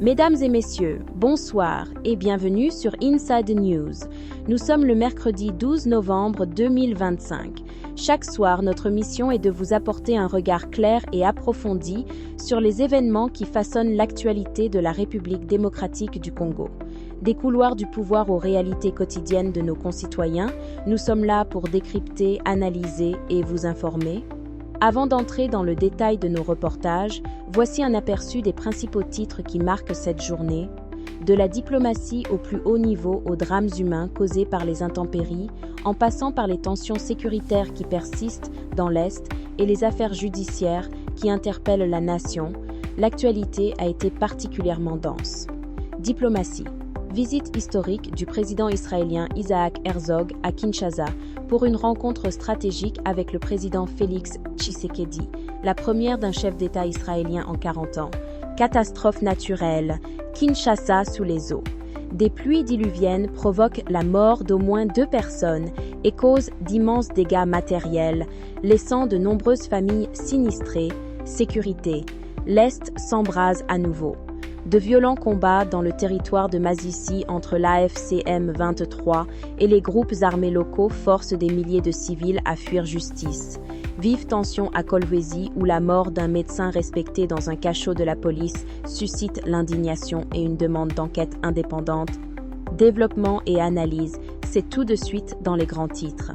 Mesdames et messieurs, bonsoir et bienvenue sur Inside News. Nous sommes le mercredi 12 novembre 2025. Chaque soir, notre mission est de vous apporter un regard clair et approfondi sur les événements qui façonnent l'actualité de la République démocratique du Congo. Des couloirs du pouvoir aux réalités quotidiennes de nos concitoyens, nous sommes là pour décrypter, analyser et vous informer. Avant d'entrer dans le détail de nos reportages, voici un aperçu des principaux titres qui marquent cette journée. De la diplomatie au plus haut niveau aux drames humains causés par les intempéries, en passant par les tensions sécuritaires qui persistent dans l'Est et les affaires judiciaires qui interpellent la nation, l'actualité a été particulièrement dense. Diplomatie. Visite historique du président israélien Isaac Herzog à Kinshasa pour une rencontre stratégique avec le président Félix Tshisekedi, la première d'un chef d'État israélien en 40 ans. Catastrophe naturelle, Kinshasa sous les eaux. Des pluies diluviennes provoquent la mort d'au moins 2 personnes et causent d'immenses dégâts matériels, laissant de nombreuses familles sinistrées. Sécurité. L'Est s'embrase à nouveau. De violents combats dans le territoire de Masisi entre l'AFC M23 et les groupes armés locaux forcent des milliers de civils à fuir justice. Vive tension à Kolwezi où la mort d'un médecin respecté dans un cachot de la police suscite l'indignation et une demande d'enquête indépendante. Développement et analyse, c'est tout de suite dans les grands titres.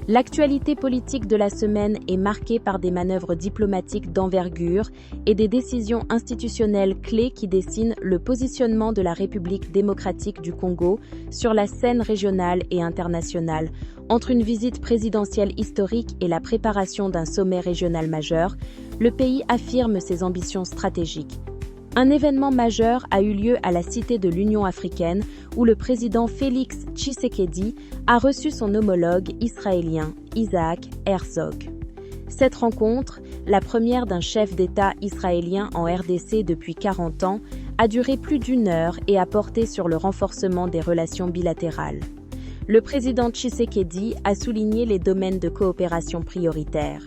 L'actualité politique de la semaine est marquée par des manœuvres diplomatiques d'envergure et des décisions institutionnelles clés qui dessinent le positionnement de la République démocratique du Congo sur la scène régionale et internationale. Entre une visite présidentielle historique et la préparation d'un sommet régional majeur, le pays affirme ses ambitions stratégiques. Un événement majeur a eu lieu à la Cité de l'Union africaine où le président Félix Tshisekedi a reçu son homologue israélien Isaac Herzog. Cette rencontre, la première d'un chef d'État israélien en RDC depuis 40 ans, a duré plus d'1 heure et a porté sur le renforcement des relations bilatérales. Le président Tshisekedi a souligné les domaines de coopération prioritaires.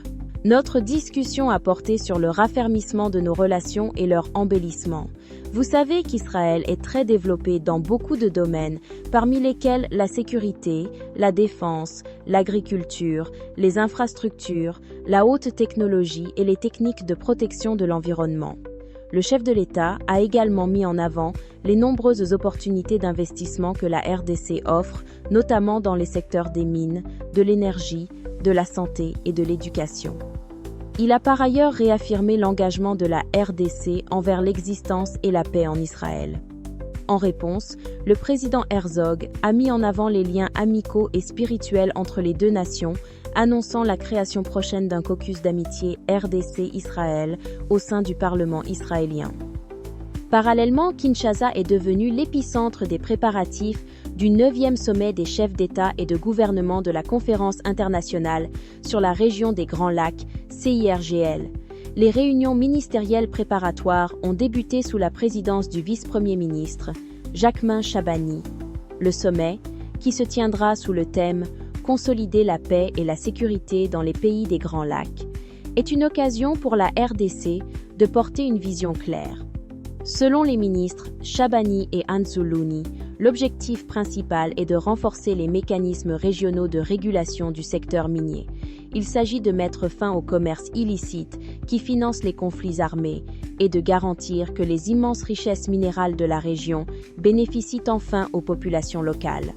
Notre discussion a porté sur le raffermissement de nos relations et leur embellissement. Vous savez qu'Israël est très développé dans beaucoup de domaines, parmi lesquels la sécurité, la défense, l'agriculture, les infrastructures, la haute technologie et les techniques de protection de l'environnement. Le chef de l'État a également mis en avant les nombreuses opportunités d'investissement que la RDC offre, notamment dans les secteurs des mines, de l'énergie, de la santé et de l'éducation. Il a par ailleurs réaffirmé l'engagement de la RDC envers l'existence et la paix en Israël. En réponse, le président Herzog a mis en avant les liens amicaux et spirituels entre les deux nations, annonçant la création prochaine d'un caucus d'amitié RDC-Israël au sein du Parlement israélien. Parallèlement, Kinshasa est devenu l'épicentre des préparatifs du 9e sommet des chefs d'État et de gouvernement de la Conférence internationale sur la région des Grands Lacs, CIRGL. Les réunions ministérielles préparatoires ont débuté sous la présidence du vice-premier ministre, Jacquemain Chabani. Le sommet, qui se tiendra sous le thème « Consolider la paix et la sécurité dans les pays des Grands Lacs », est une occasion pour la RDC de porter une vision claire. Selon les ministres Chabani et Anzuluni, l'objectif principal est de renforcer les mécanismes régionaux de régulation du secteur minier. Il s'agit de mettre fin au commerce illicite qui finance les conflits armés et de garantir que les immenses richesses minérales de la région bénéficient enfin aux populations locales.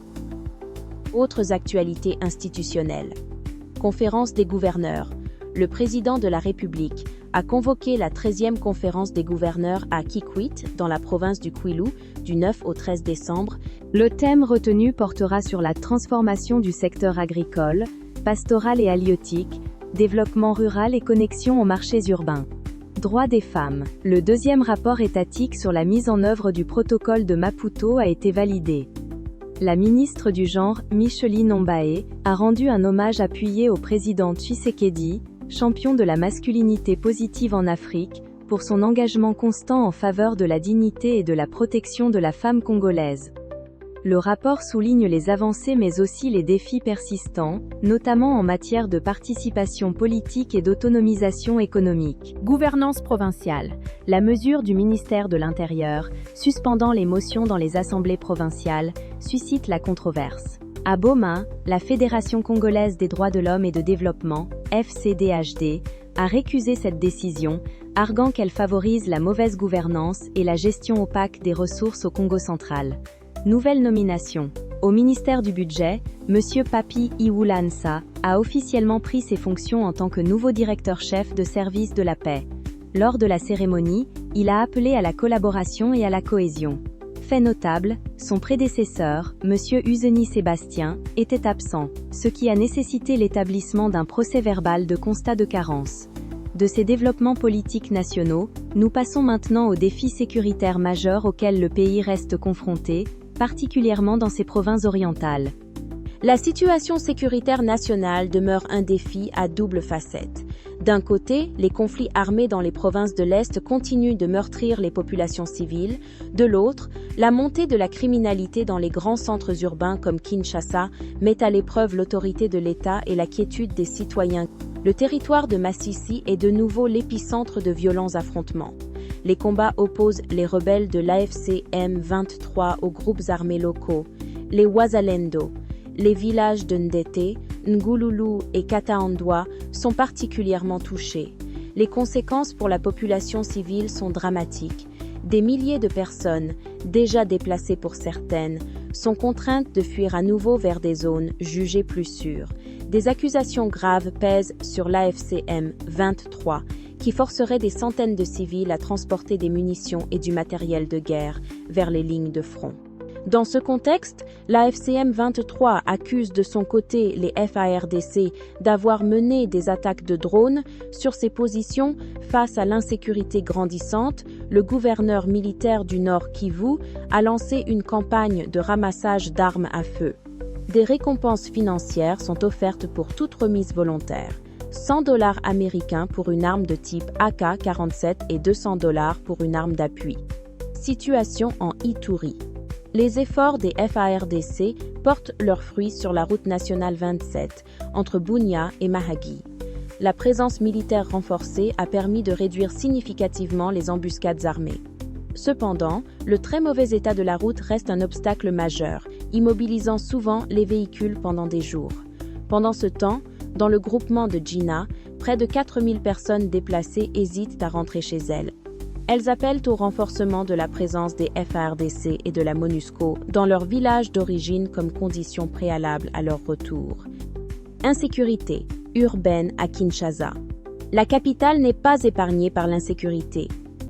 Autres actualités institutionnelles. Conférence des gouverneurs. Le président de la République a convoqué la 13e conférence des gouverneurs à Kikwit, dans la province du Kwilu, du 9 au 13 décembre. Le thème retenu portera sur la transformation du secteur agricole, pastoral et halieutique, développement rural et connexion aux marchés urbains. Droits des femmes. Le 2e rapport étatique sur la mise en œuvre du protocole de Maputo a été validé. La ministre du Genre, Micheline Ombaé, a rendu un hommage appuyé au président Tshisekedi, champion de la masculinité positive en Afrique, pour son engagement constant en faveur de la dignité et de la protection de la femme congolaise. Le rapport souligne les avancées mais aussi les défis persistants, notamment en matière de participation politique et d'autonomisation économique. Gouvernance provinciale. La mesure du ministère de l'Intérieur, suspendant les motions dans les assemblées provinciales, suscite la controverse. À Boma, la Fédération congolaise des droits de l'homme et de développement, FCDHD, a récusé cette décision, arguant qu'elle favorise la mauvaise gouvernance et la gestion opaque des ressources au Congo central. Nouvelle nomination. Au ministère du Budget, M. Papi Iwulansa a officiellement pris ses fonctions en tant que nouveau directeur-chef de service de la paix. Lors de la cérémonie, il a appelé à la collaboration et à la cohésion. Fait notable, son prédécesseur, M. Uzeni Sébastien, était absent, ce qui a nécessité l'établissement d'un procès-verbal de constat de carence. De ces développements politiques nationaux, nous passons maintenant aux défis sécuritaires majeurs auxquels le pays reste confronté, particulièrement dans ses provinces orientales. La situation sécuritaire nationale demeure un défi à double facette. D'un côté, les conflits armés dans les provinces de l'Est continuent de meurtrir les populations civiles. De l'autre, la montée de la criminalité dans les grands centres urbains comme Kinshasa met à l'épreuve l'autorité de l'État et la quiétude des citoyens. Le territoire de Masisi est de nouveau l'épicentre de violents affrontements. Les combats opposent les rebelles de l'AFC M23 aux groupes armés locaux, les Wazalendo. Les villages de Ndete, Ngululu et Kataandwa sont particulièrement touchés. Les conséquences pour la population civile sont dramatiques. Des milliers de personnes, déjà déplacées pour certaines, sont contraintes de fuir à nouveau vers des zones jugées plus sûres. Des accusations graves pèsent sur l'AFC M23, qui forcerait des centaines de civils à transporter des munitions et du matériel de guerre vers les lignes de front. Dans ce contexte, la FCM 23 accuse de son côté les FARDC d'avoir mené des attaques de drones sur ses positions face à l'insécurité grandissante. Le gouverneur militaire du Nord Kivu a lancé une campagne de ramassage d'armes à feu. Des récompenses financières sont offertes pour toute remise volontaire. $100 américains pour une arme de type AK-47 et $200 pour une arme d'appui. Situation en Ituri. Les efforts des FARDC portent leurs fruits sur la route nationale 27, entre Bunia et Mahagi. La présence militaire renforcée a permis de réduire significativement les embuscades armées. Cependant, le très mauvais état de la route reste un obstacle majeur, immobilisant souvent les véhicules pendant des jours. Pendant ce temps, dans le groupement de Djina, près de 4000 personnes déplacées hésitent à rentrer chez elles. Elles appellent au renforcement de la présence des FARDC et de la MONUSCO dans leur village d'origine comme condition préalable à leur retour. Insécurité urbaine à Kinshasa. La capitale n'est pas épargnée par l'insécurité.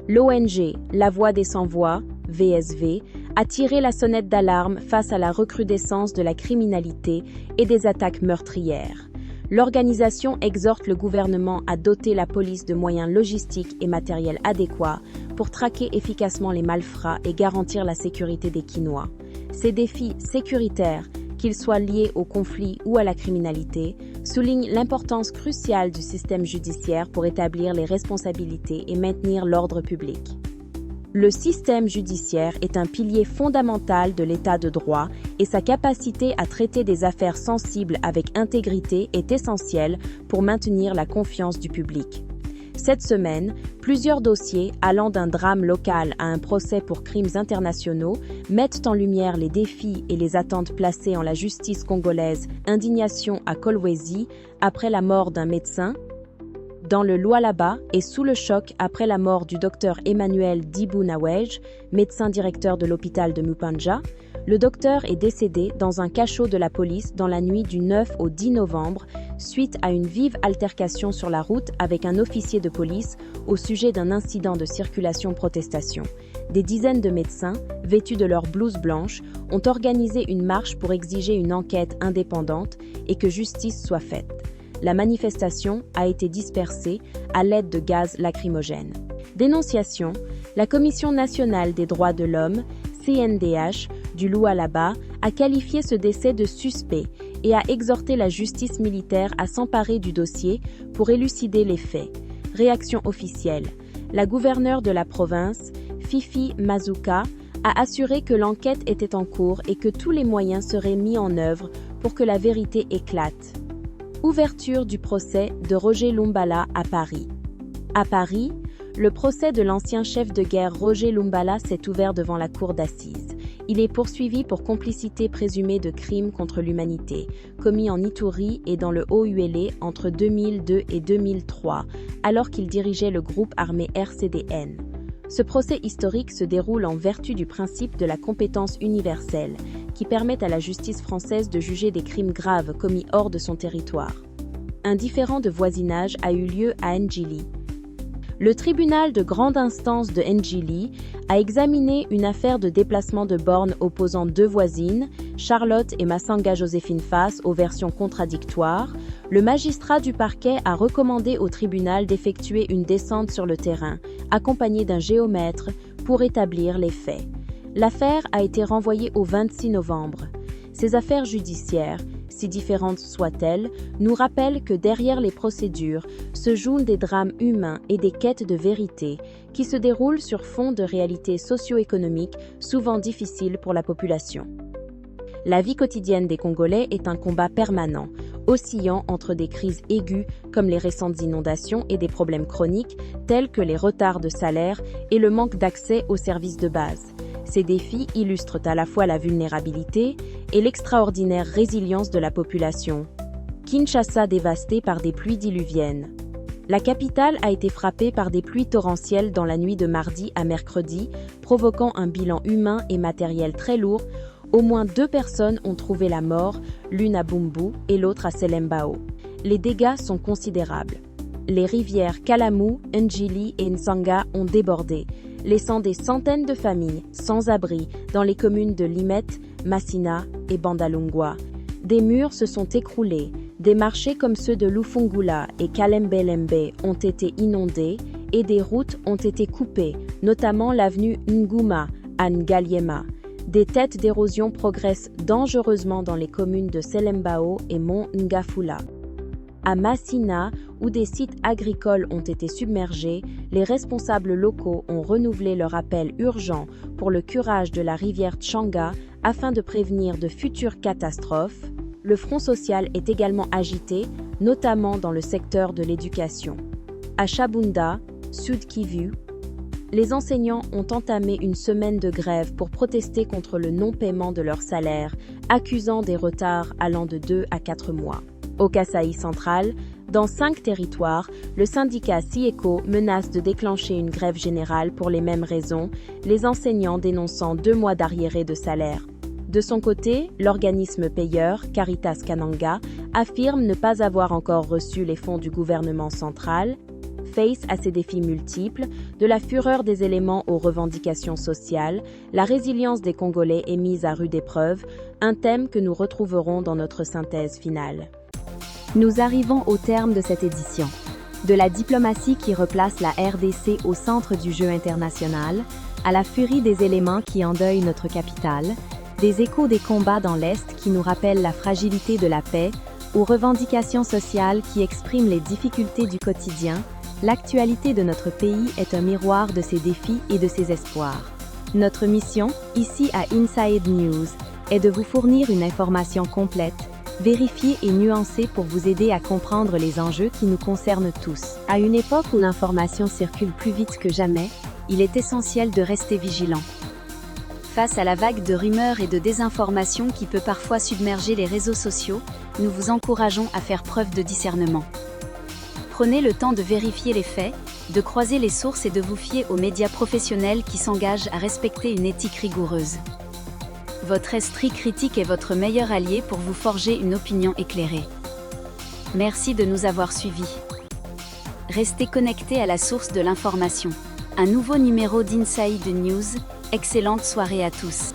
L'ONG La Voix des Sans-Voix, VSV, a tiré la sonnette d'alarme face à la recrudescence de la criminalité et des attaques meurtrières. L'organisation exhorte le gouvernement à doter la police de moyens logistiques et matériels adéquats pour traquer efficacement les malfrats et garantir la sécurité des Kinois. Ces défis sécuritaires, qu'ils soient liés au conflit ou à la criminalité, soulignent l'importance cruciale du système judiciaire pour établir les responsabilités et maintenir l'ordre public. Le système judiciaire est un pilier fondamental de l'état de droit et sa capacité à traiter des affaires sensibles avec intégrité est essentielle pour maintenir la confiance du public. Cette semaine, plusieurs dossiers allant d'un drame local à un procès pour crimes internationaux mettent en lumière les défis et les attentes placées en la justice congolaise. Indignation à Kolwezi après la mort d'un médecin, dans le Lualaba et sous le choc après la mort du docteur Emmanuel Dibu-Nawej, médecin directeur de l'hôpital de Mupanja. Le docteur est décédé dans un cachot de la police dans la nuit du 9 au 10 novembre suite à une vive altercation sur la route avec un officier de police au sujet d'un incident de circulation-protestation. Des dizaines de médecins, vêtus de leur blouse blanche, ont organisé une marche pour exiger une enquête indépendante et que justice soit faite. La manifestation a été dispersée à l'aide de gaz lacrymogène. Dénonciation, la Commission nationale des droits de l'homme, CNDH, du Lualaba, a qualifié ce décès de suspect et a exhorté la justice militaire à s'emparer du dossier pour élucider les faits. Réaction officielle. La gouverneure de la province, Fifi Mazuka, a assuré que l'enquête était en cours et que tous les moyens seraient mis en œuvre pour que la vérité éclate. Ouverture du procès de Roger Lumbala à Paris. À Paris, le procès de l'ancien chef de guerre Roger Lumbala s'est ouvert devant la cour d'assises. Il est poursuivi pour complicité présumée de crimes contre l'humanité, commis en Ituri et dans le Haut-Uélé entre 2002 et 2003, alors qu'il dirigeait le groupe armé RCDN. Ce procès historique se déroule en vertu du principe de la compétence universelle, qui permet à la justice française de juger des crimes graves commis hors de son territoire. Un différend de voisinage a eu lieu à Ndjili. Le tribunal de grande instance de Ndjili a examiné une affaire de déplacement de bornes opposant deux voisines, Charlotte et Massanga Joséphine Fass, aux versions contradictoires. Le magistrat du parquet a recommandé au tribunal d'effectuer une descente sur le terrain, accompagné d'un géomètre, pour établir les faits. L'affaire a été renvoyée au 26 novembre. Ces affaires judiciaires, si différentes soient-elles, nous rappellent que derrière les procédures se jouent des drames humains et des quêtes de vérité qui se déroulent sur fond de réalités socio-économiques souvent difficiles pour la population. La vie quotidienne des Congolais est un combat permanent, oscillant entre des crises aiguës comme les récentes inondations et des problèmes chroniques tels que les retards de salaire et le manque d'accès aux services de base. Ces défis illustrent à la fois la vulnérabilité et l'extraordinaire résilience de la population. Kinshasa dévastée par des pluies diluviennes. La capitale a été frappée par des pluies torrentielles dans la nuit de mardi à mercredi, provoquant un bilan humain et matériel très lourd. Au moins 2 personnes ont trouvé la mort, l'une à Bumbu et l'autre à Selembao. Les dégâts sont considérables. Les rivières Kalamu, Ndjili et Nsanga ont débordé, laissant des centaines de familles sans abri dans les communes de Limet, Massina et Bandalungwa. Des murs se sont écroulés, des marchés comme ceux de Lufungula et Kalembelembe ont été inondés et des routes ont été coupées, notamment l'avenue Nguma à Ngaliema. Des têtes d'érosion progressent dangereusement dans les communes de Selembao et Mont Ngafula. À Massina, où des sites agricoles ont été submergés, les responsables locaux ont renouvelé leur appel urgent pour le curage de la rivière Tchanga afin de prévenir de futures catastrophes. Le front social est également agité, notamment dans le secteur de l'éducation. À Shabunda, Sud Kivu, les enseignants ont entamé une semaine de grève pour protester contre le non-paiement de leur salaire, accusant des retards allant de 2 à 4 mois. Au Kasaï central, dans 5 territoires, le syndicat SIECO menace de déclencher une grève générale pour les mêmes raisons, les enseignants dénonçant 2 mois d'arriérés de salaire. De son côté, l'organisme payeur, Caritas Kananga, affirme ne pas avoir encore reçu les fonds du gouvernement central. Face à ces défis multiples, de la fureur des éléments aux revendications sociales, la résilience des Congolais est mise à rude épreuve, un thème que nous retrouverons dans notre synthèse finale. Nous arrivons au terme de cette édition. De la diplomatie qui replace la RDC au centre du jeu international, à la furie des éléments qui endeuillent notre capitale, des échos des combats dans l'Est qui nous rappellent la fragilité de la paix, aux revendications sociales qui expriment les difficultés du quotidien, l'actualité de notre pays est un miroir de ses défis et de ses espoirs. Notre mission, ici à Inside News, est de vous fournir une information complète, vérifiée et nuancée pour vous aider à comprendre les enjeux qui nous concernent tous. À une époque où l'information circule plus vite que jamais, il est essentiel de rester vigilant. Face à la vague de rumeurs et de désinformation qui peut parfois submerger les réseaux sociaux, nous vous encourageons à faire preuve de discernement. Prenez le temps de vérifier les faits, de croiser les sources et de vous fier aux médias professionnels qui s'engagent à respecter une éthique rigoureuse. Votre esprit critique est votre meilleur allié pour vous forger une opinion éclairée. Merci de nous avoir suivis. Restez connectés à la source de l'information. Un nouveau numéro d'Inside News. Excellente soirée à tous.